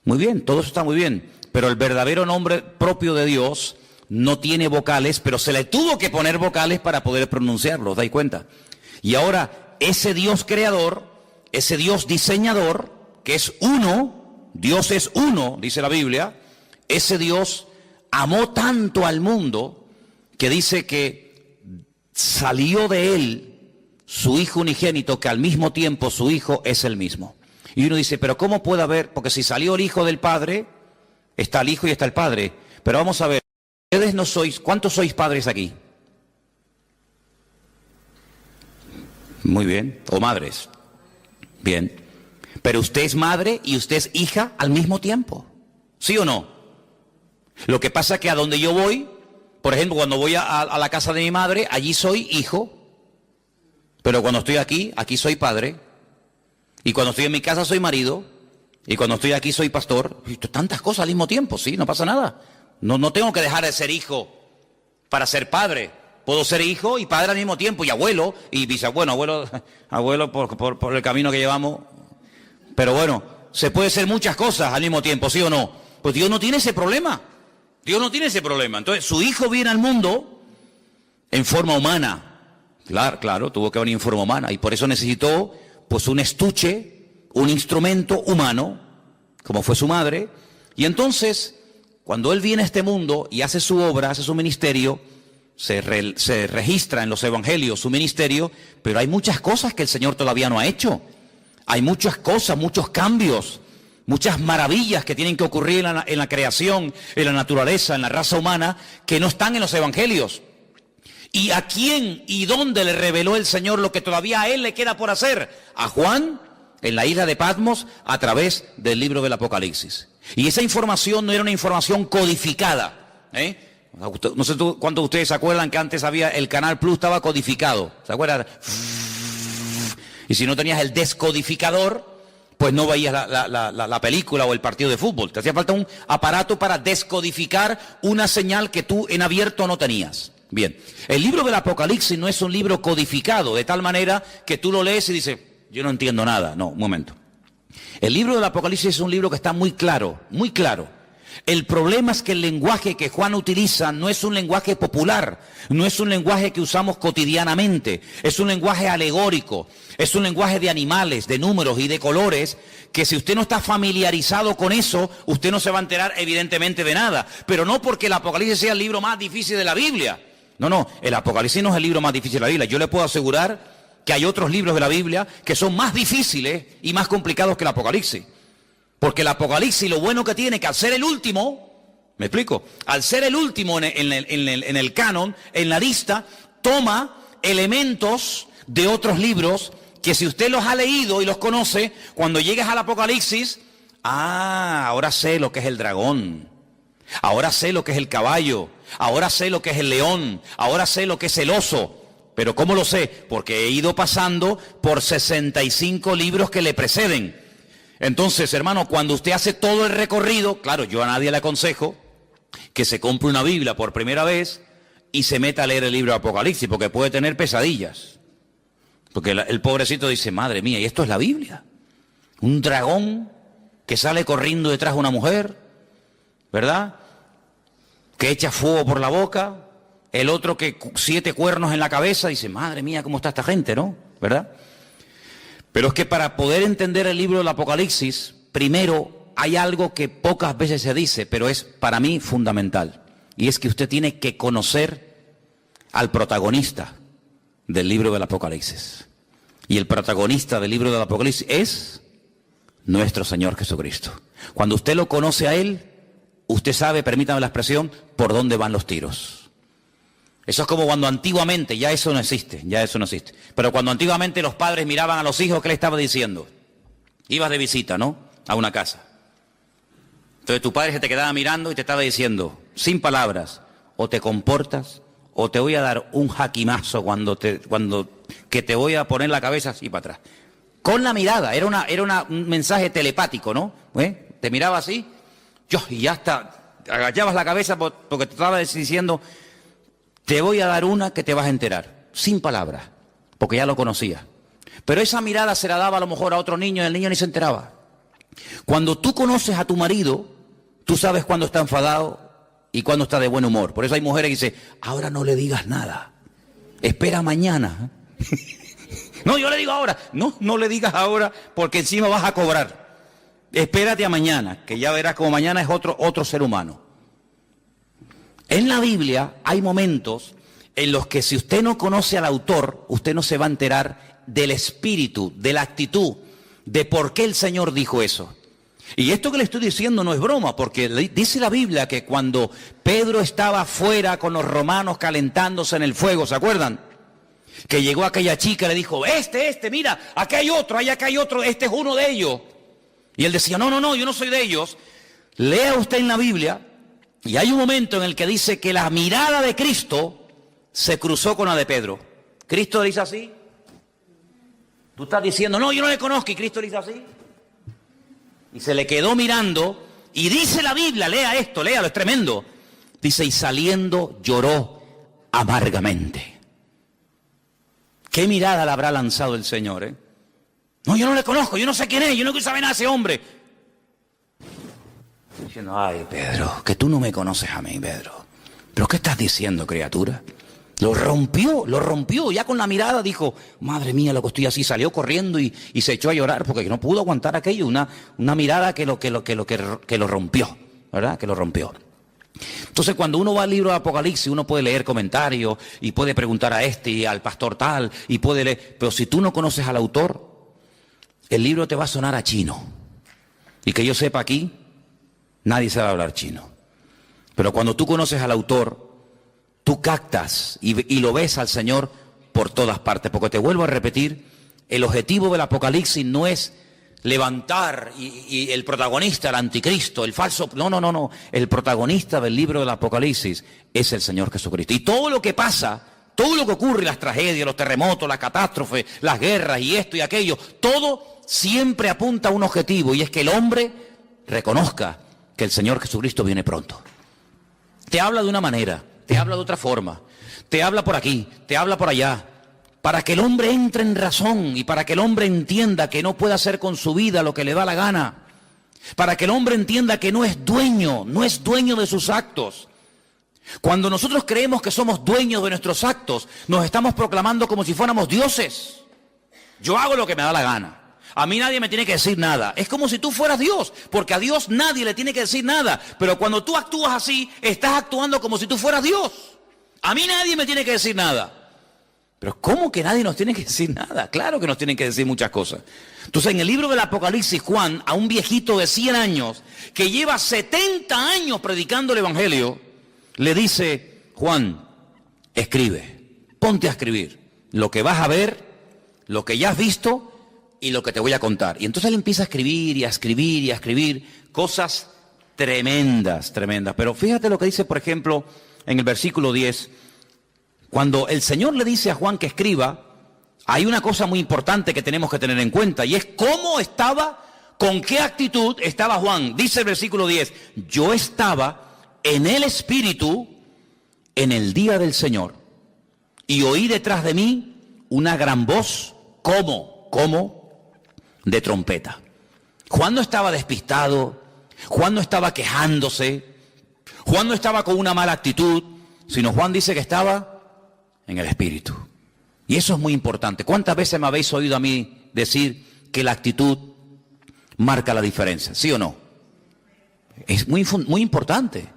Muy bien, todo eso está muy bien. Pero el verdadero nombre propio de Dios no tiene vocales, pero se le tuvo que poner vocales para poder pronunciarlo, ¿os dais cuenta? Y ahora, ese Dios creador, ese Dios diseñador, que es uno, Dios es uno, dice la Biblia, ese Dios amó tanto al mundo que dice que salió de él su Hijo unigénito, que al mismo tiempo su Hijo es el mismo. Y uno dice, pero ¿cómo puede haber? Porque si salió el Hijo del Padre, está el Hijo y está el Padre. Pero vamos a ver, ustedes no sois, ¿cuántos sois padres aquí? Muy bien, o madres. Bien. Pero usted es madre y usted es hija al mismo tiempo. ¿Sí o no? Lo que pasa es que a donde yo voy, por ejemplo, cuando voy a la casa de mi madre, allí soy hijo. Pero cuando estoy aquí, aquí soy padre. Y cuando estoy en mi casa soy marido. Y cuando estoy aquí soy pastor. Y tantas cosas al mismo tiempo, sí, no pasa nada. No tengo que dejar de ser hijo para ser padre. Puedo ser hijo y padre al mismo tiempo. Y abuelo y bisabuelo, abuelo por el camino que llevamos. Pero bueno, se puede ser muchas cosas al mismo tiempo, ¿sí o no? Pues Dios no tiene ese problema. Dios no tiene ese problema. Entonces, su hijo viene al mundo en forma humana. Claro, tuvo que venir en forma humana. Y por eso necesitó, pues, un estuche, un instrumento humano, como fue su madre. Y entonces, cuando él viene a este mundo y hace su obra, hace su ministerio, se registra en los evangelios su ministerio, pero hay muchas cosas que el Señor todavía no ha hecho. Hay muchas cosas, muchos cambios, muchas maravillas que tienen que ocurrir en la creación, en la naturaleza, en la raza humana, que no están en los evangelios. ¿Y a quién y dónde le reveló el Señor lo que todavía a él le queda por hacer? A Juan, en la isla de Patmos, a través del libro del Apocalipsis. Y esa información no era una información codificada, No sé cuántos de ustedes se acuerdan que antes había el Canal Plus, estaba codificado, ¿se acuerdan? Y si no tenías el descodificador, pues no veías la película o el partido de fútbol. Te hacía falta un aparato para descodificar una señal que tú en abierto no tenías. Bien, el libro del Apocalipsis no es un libro codificado, de tal manera que tú lo lees y dices, yo no entiendo nada. No, un momento. El libro del Apocalipsis es un libro que está muy claro, muy claro. El problema es que el lenguaje que Juan utiliza no es un lenguaje popular, no es un lenguaje que usamos cotidianamente, es un lenguaje alegórico, es un lenguaje de animales, de números y de colores, que si usted no está familiarizado con eso, usted no se va a enterar evidentemente de nada. Pero no porque el Apocalipsis sea el libro más difícil de la Biblia. No, el Apocalipsis no es el libro más difícil de la Biblia. Yo le puedo asegurar que hay otros libros de la Biblia que son más difíciles y más complicados que el Apocalipsis. Porque el Apocalipsis lo bueno que tiene que al ser el último, ¿me explico? Al ser el último en el canon, en la lista, toma elementos de otros libros que si usted los ha leído y los conoce, cuando llegues al Apocalipsis, ahora sé lo que es el dragón, ahora sé lo que es el caballo, ahora sé lo que es el león, ahora sé lo que es el oso. ¿Pero cómo lo sé? Porque he ido pasando por 65 libros que le preceden. Entonces, hermano, cuando usted hace todo el recorrido, claro, yo a nadie le aconsejo que se compre una Biblia por primera vez y se meta a leer el libro de Apocalipsis, porque puede tener pesadillas. Porque el pobrecito dice, madre mía, ¿y esto es la Biblia? Un dragón que sale corriendo detrás de una mujer, ¿verdad? Que echa fuego por la boca el otro que 7 cuernos en la cabeza, dice, madre mía, ¿cómo está esta gente, no? ¿Verdad? Pero es que para poder entender el libro del Apocalipsis, primero hay algo que pocas veces se dice, pero es para mí fundamental. Y es que usted tiene que conocer al protagonista del libro del Apocalipsis. Y el protagonista del libro del Apocalipsis es nuestro Señor Jesucristo. Cuando usted lo conoce a Él, usted sabe, permítame la expresión, por dónde van los tiros. Eso es como cuando antiguamente, ya eso no existe, pero cuando antiguamente los padres miraban a los hijos, ¿qué le estaba diciendo? Ibas de visita, ¿no? A una casa. Entonces tu padre se te quedaba mirando y te estaba diciendo, sin palabras, o te comportas, o te voy a dar un jaquimazo que te voy a poner la cabeza así para atrás. Con la mirada, era un mensaje telepático, ¿no? Te miraba así, y ya hasta agachabas la cabeza porque te estaba diciendo, te voy a dar una que te vas a enterar, sin palabras, porque ya lo conocía. Pero esa mirada se la daba a lo mejor a otro niño y el niño ni se enteraba. Cuando tú conoces a tu marido, tú sabes cuándo está enfadado y cuándo está de buen humor. Por eso hay mujeres que dicen, ahora no le digas nada, espera mañana. No, yo le digo ahora. No le digas ahora porque encima vas a cobrar. Espérate a mañana, que ya verás como mañana es otro ser humano. En la Biblia hay momentos en los que si usted no conoce al autor, usted no se va a enterar del espíritu, de la actitud, de por qué el Señor dijo eso. Y esto que le estoy diciendo no es broma, porque dice la Biblia que cuando Pedro estaba afuera con los romanos calentándose en el fuego, ¿se acuerdan? Que llegó aquella chica y le dijo, mira, acá hay otro, este es uno de ellos. Y él decía, no, yo no soy de ellos. Lea usted en la Biblia, y hay un momento en el que dice que la mirada de Cristo se cruzó con la de Pedro. Cristo le dice así. Tú estás diciendo, no, yo no le conozco, y Cristo le dice así. Y se le quedó mirando, y dice la Biblia, lea esto, léalo, es tremendo. Dice, y saliendo lloró amargamente. ¿Qué mirada le habrá lanzado el Señor, No, yo no le conozco, yo no sé quién es, yo no quiero saber nada de ese hombre. Diciendo, ay, Pedro, que tú no me conoces a mí, Pedro. ¿Pero qué estás diciendo, criatura? Lo rompió, ya con la mirada dijo, madre mía, lo que estoy así, salió corriendo y se echó a llorar porque no pudo aguantar aquello, una mirada que lo rompió, ¿verdad? Que lo rompió. Entonces cuando uno va al libro de Apocalipsis, uno puede leer comentarios y puede preguntar a este y al pastor tal, y puede leer, pero si tú no conoces al autor, el libro te va a sonar a chino. Y que yo sepa aquí, nadie sabe hablar chino. Pero cuando tú conoces al autor, tú captas y lo ves al Señor por todas partes. Porque te vuelvo a repetir, el objetivo del Apocalipsis no es levantar y el protagonista, el anticristo, el falso. No. El protagonista del libro del Apocalipsis es el Señor Jesucristo. Y todo lo que pasa, todo lo que ocurre, las tragedias, los terremotos, las catástrofes, las guerras y esto y aquello, todo siempre apunta a un objetivo, y es que el hombre reconozca que el Señor Jesucristo viene pronto. Te habla de una manera, te habla de otra forma, te habla por aquí, te habla por allá, para que el hombre entre en razón y para que el hombre entienda que no puede hacer con su vida lo que le da la gana, para que el hombre entienda que no es dueño de sus actos. Cuando nosotros creemos que somos dueños de nuestros actos, nos estamos proclamando como si fuéramos dioses. Yo hago lo que me da la gana. A mí nadie me tiene que decir nada. Es como si tú fueras Dios, porque a Dios nadie le tiene que decir nada. Pero cuando tú actúas así, estás actuando como si tú fueras Dios. A mí nadie me tiene que decir nada. Pero ¿cómo que nadie nos tiene que decir nada? Claro que nos tienen que decir muchas cosas. Entonces, en el libro del Apocalipsis, Juan, a un viejito de 100 años, que lleva 70 años predicando el Evangelio, le dice, Juan, escribe, ponte a escribir lo que vas a ver, lo que ya has visto y lo que te voy a contar. Y entonces él empieza a escribir y a escribir y a escribir cosas tremendas. Pero fíjate lo que dice, por ejemplo, en el versículo 10. Cuando el Señor le dice a Juan que escriba, hay una cosa muy importante que tenemos que tener en cuenta, y es cómo estaba, con qué actitud estaba Juan. Dice el versículo 10, yo estaba en el Espíritu en el día del Señor, y oí detrás de mí una gran voz, como de trompeta. Juan no estaba despistado, Juan no estaba quejándose, Juan no estaba con una mala actitud. sino Juan dice que estaba en el Espíritu. Y eso es muy importante. ¿Cuántas veces me habéis oído a mí decir que la actitud marca la diferencia? ¿Sí o no? Es muy importante.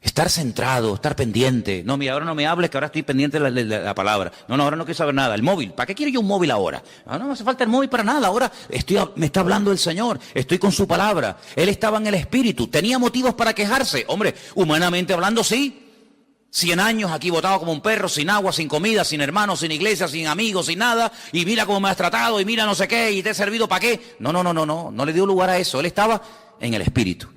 Estar centrado, estar pendiente. No, mira, ahora no me hables que ahora estoy pendiente de la palabra. No, ahora no quiero saber nada. El móvil, ¿para qué quiero yo un móvil ahora? No me hace falta el móvil para nada. Ahora me está hablando el Señor, estoy con su palabra. Él estaba en el Espíritu, tenía motivos para quejarse. Hombre, humanamente hablando, sí. 100 años aquí botado como un perro, sin agua, sin comida, sin hermanos, sin iglesia, sin amigos, sin nada. Y mira cómo me has tratado, y mira no sé qué, y te he servido para qué. No le dio lugar a eso. Él estaba en el Espíritu.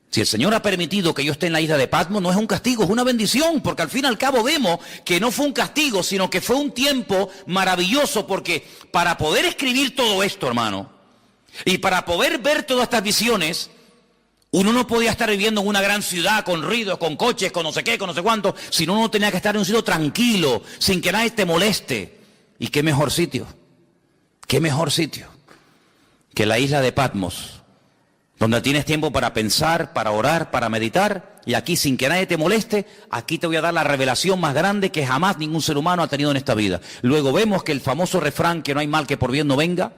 Si el Señor ha permitido que yo esté en la isla de Patmos, no es un castigo, es una bendición, porque al fin y al cabo vemos que no fue un castigo, sino que fue un tiempo maravilloso, porque para poder escribir todo esto, hermano, y para poder ver todas estas visiones, uno no podía estar viviendo en una gran ciudad con ruidos, con coches, con no sé qué, con no sé cuánto, sino uno tenía que estar en un sitio tranquilo, sin que nadie te moleste. ¿Y qué mejor sitio? ¿Qué mejor sitio que la isla de Patmos? Donde tienes tiempo para pensar, para orar, para meditar, y aquí sin que nadie te moleste, aquí te voy a dar la revelación más grande que jamás ningún ser humano ha tenido en esta vida. Luego vemos que el famoso refrán, que no hay mal que por bien no venga,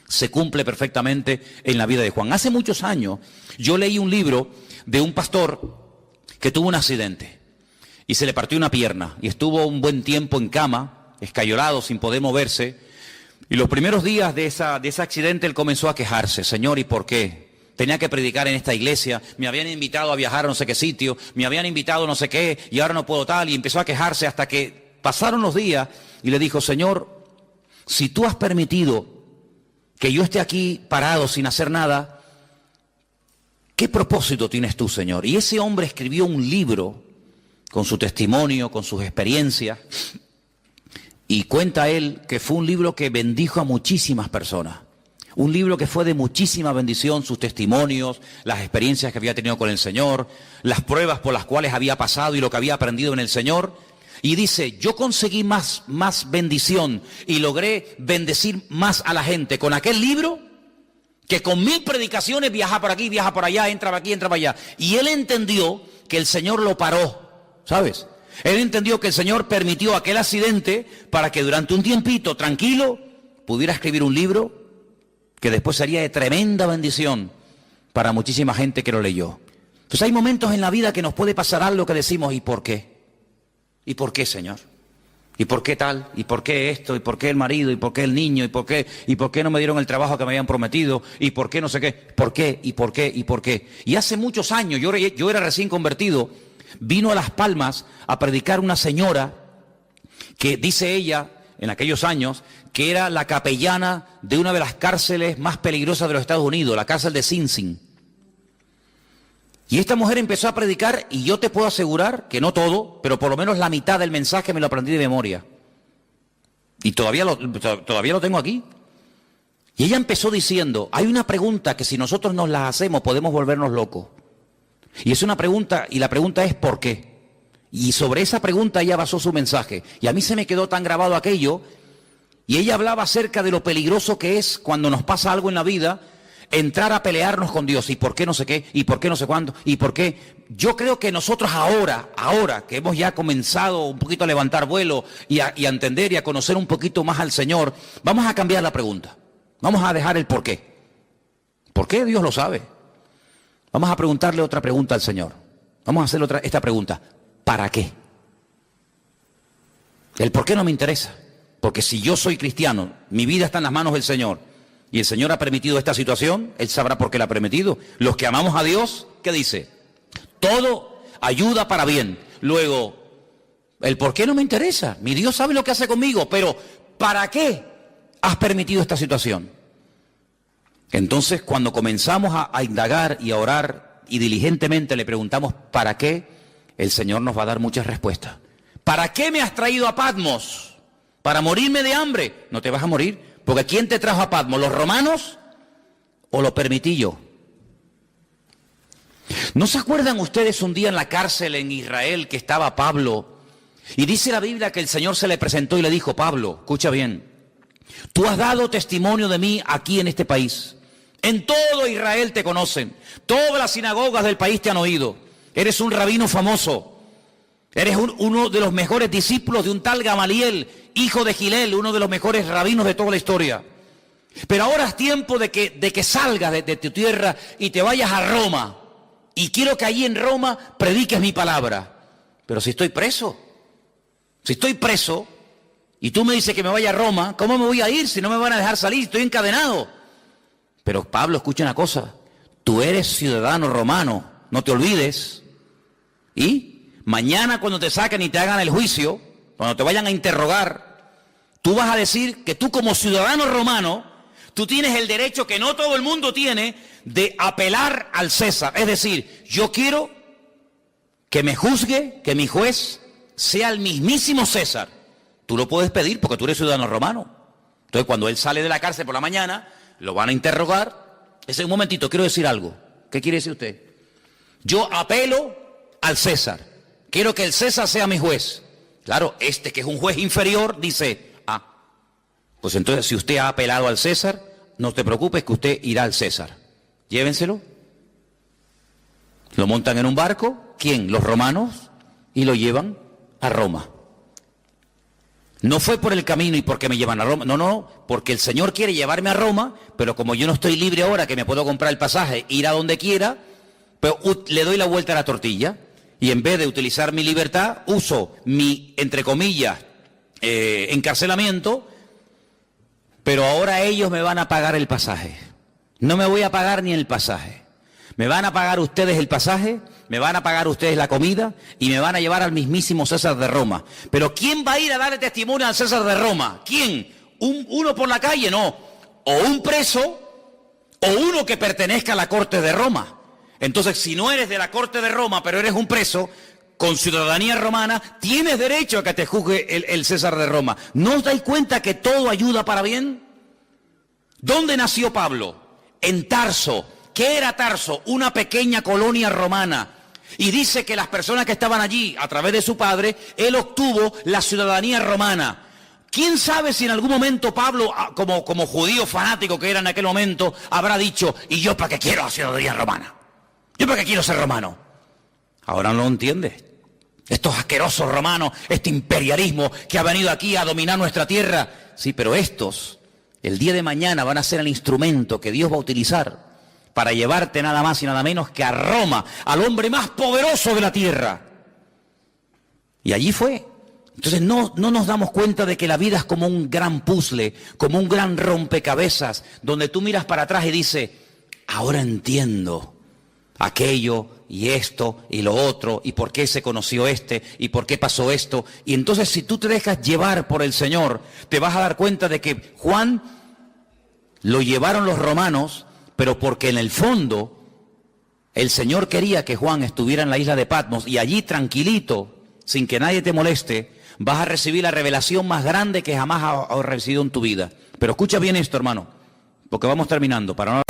se cumple perfectamente en la vida de Juan. Hace muchos años yo leí un libro de un pastor que tuvo un accidente y se le partió una pierna y estuvo un buen tiempo en cama, escayolado, sin poder moverse, y los primeros días de ese accidente él comenzó a quejarse. Señor, ¿y por qué? Tenía que predicar en esta iglesia, me habían invitado a viajar a no sé qué sitio, me habían invitado a no sé qué, y ahora no puedo tal, y empezó a quejarse hasta que pasaron los días, y le dijo, Señor, si tú has permitido que yo esté aquí parado sin hacer nada, ¿qué propósito tienes tú, Señor? Y ese hombre escribió un libro con su testimonio, con sus experiencias, y cuenta él que fue un libro que bendijo a muchísimas personas. Un libro que fue de muchísima bendición, sus testimonios, las experiencias que había tenido con el Señor, las pruebas por las cuales había pasado y lo que había aprendido en el Señor. Y dice, yo conseguí más bendición y logré bendecir más a la gente con aquel libro que con 1000 predicaciones, viaja por aquí, viaja por allá, entra aquí, entra para allá. Y él entendió que el Señor lo paró, ¿sabes? Él entendió que el Señor permitió aquel accidente para que durante un tiempito tranquilo pudiera escribir un libro que después sería de tremenda bendición para muchísima gente que lo leyó. Entonces hay momentos en la vida que nos puede pasar algo que decimos, ¿y por qué? ¿Y por qué, Señor? ¿Y por qué tal? ¿Y por qué esto? ¿Y por qué el marido? ¿Y por qué el niño? ¿Y por qué no me dieron el trabajo que me habían prometido? ¿Y por qué no sé qué? ¿Por qué? ¿Y por qué? ¿Y por qué? Y hace muchos años, yo era recién convertido, vino a Las Palmas a predicar una señora que dice ella, en aquellos años, que era la capellana de una de las cárceles más peligrosas de los Estados Unidos, la cárcel de Sing Sing. Y esta mujer empezó a predicar y yo te puedo asegurar que no todo, pero por lo menos la mitad del mensaje me lo aprendí de memoria. Y todavía lo tengo aquí. Y ella empezó diciendo, hay una pregunta que si nosotros nos la hacemos podemos volvernos locos. Y es una pregunta, y la pregunta es ¿por qué? Y sobre esa pregunta ella basó su mensaje. Y a mí se me quedó tan grabado aquello. Y ella hablaba acerca de lo peligroso que es cuando nos pasa algo en la vida, entrar a pelearnos con Dios. ¿Y por qué no sé qué? ¿Y por qué no sé cuándo? ¿Y por qué? Yo creo que nosotros ahora que hemos ya comenzado un poquito a levantar vuelo y a entender y a conocer un poquito más al Señor, vamos a cambiar la pregunta. Vamos a dejar el por qué. ¿Por qué? Dios lo sabe. Vamos a preguntarle otra pregunta al Señor. Vamos a hacerle esta pregunta. ¿Para qué? El por qué no me interesa. Porque si yo soy cristiano, mi vida está en las manos del Señor, y el Señor ha permitido esta situación, Él sabrá por qué la ha permitido. Los que amamos a Dios, ¿qué dice? Todo ayuda para bien. Luego, el por qué no me interesa. Mi Dios sabe lo que hace conmigo, pero ¿para qué has permitido esta situación? Entonces, cuando comenzamos a indagar y a orar y diligentemente le preguntamos ¿para qué? El Señor nos va a dar muchas respuestas. ¿Para qué me has traído a Patmos? ¿Para morirme de hambre? No te vas a morir, porque ¿quién te trajo a Patmos? ¿Los romanos o lo permití yo? ¿No se acuerdan ustedes un día en la cárcel en Israel que estaba Pablo? Y dice la Biblia que el Señor se le presentó y le dijo, Pablo, escucha bien, tú has dado testimonio de mí aquí en este país. En todo Israel te conocen, todas las sinagogas del país te han oído. Eres un rabino famoso. Eres uno de los mejores discípulos de un tal Gamaliel, hijo de Gilel, uno de los mejores rabinos de toda la historia. Pero ahora es tiempo de que salgas de tu tierra y te vayas a Roma. Y quiero que allí en Roma prediques mi palabra. Pero si estoy preso y tú me dices que me vaya a Roma, ¿cómo me voy a ir si no me van a dejar salir? Estoy encadenado. Pero Pablo, escucha una cosa, tú eres ciudadano romano, no te olvides. Y mañana cuando te saquen y te hagan el juicio, cuando te vayan a interrogar, tú vas a decir que tú como ciudadano romano, tú tienes el derecho que no todo el mundo tiene de apelar al César. Es decir, yo quiero que me juzgue, que mi juez sea el mismísimo César. Tú lo puedes pedir porque tú eres ciudadano romano. Entonces cuando él sale de la cárcel por la mañana, lo van a interrogar. Un momentito, quiero decir algo. ¿Qué quiere decir usted? Yo apelo al César. Quiero que el César sea mi juez. Claro, que es un juez inferior, dice, pues entonces si usted ha apelado al César, no te preocupes que usted irá al César. Llévenselo. Lo montan en un barco. ¿Quién? Los romanos. Y lo llevan a Roma. No fue por el camino y porque me llevan a Roma. No, porque el Señor quiere llevarme a Roma, pero como yo no estoy libre ahora, que me puedo comprar el pasaje, ir a donde quiera, pero le doy la vuelta a la tortilla. Y en vez de utilizar mi libertad, uso mi, entre comillas, encarcelamiento, pero ahora ellos me van a pagar el pasaje. No me voy a pagar ni el pasaje. Me van a pagar ustedes el pasaje, me van a pagar ustedes la comida y me van a llevar al mismísimo César de Roma. Pero ¿quién va a ir a darle testimonio al César de Roma? ¿Quién? ¿Uno por la calle? No. O un preso o uno que pertenezca a la corte de Roma. Entonces, si no eres de la corte de Roma, pero eres un preso con ciudadanía romana, tienes derecho a que te juzgue el César de Roma. ¿No os dais cuenta que todo ayuda para bien? ¿Dónde nació Pablo? En Tarso. ¿Qué era Tarso? Una pequeña colonia romana. Y dice que las personas que estaban allí, a través de su padre, él obtuvo la ciudadanía romana. ¿Quién sabe si en algún momento Pablo, como judío fanático que era en aquel momento, habrá dicho, ¿y yo para qué quiero la ciudadanía romana? ¿Yo para qué quiero ser romano? Ahora no lo entiende. Estos asquerosos romanos, este imperialismo que ha venido aquí a dominar nuestra tierra. Sí, pero estos, el día de mañana van a ser el instrumento que Dios va a utilizar para llevarte nada más y nada menos que a Roma, al hombre más poderoso de la tierra. Y allí fue. Entonces no nos damos cuenta de que la vida es como un gran puzzle, como un gran rompecabezas, donde tú miras para atrás y dices, ahora entiendo aquello y esto y lo otro, y por qué se conoció y por qué pasó esto. Y entonces si tú te dejas llevar por el Señor, te vas a dar cuenta de que Juan lo llevaron los romanos, pero porque en el fondo el Señor quería que Juan estuviera en la isla de Patmos y allí tranquilito, sin que nadie te moleste, vas a recibir la revelación más grande que jamás has recibido en tu vida. Pero escucha bien esto, hermano, porque vamos terminando, para no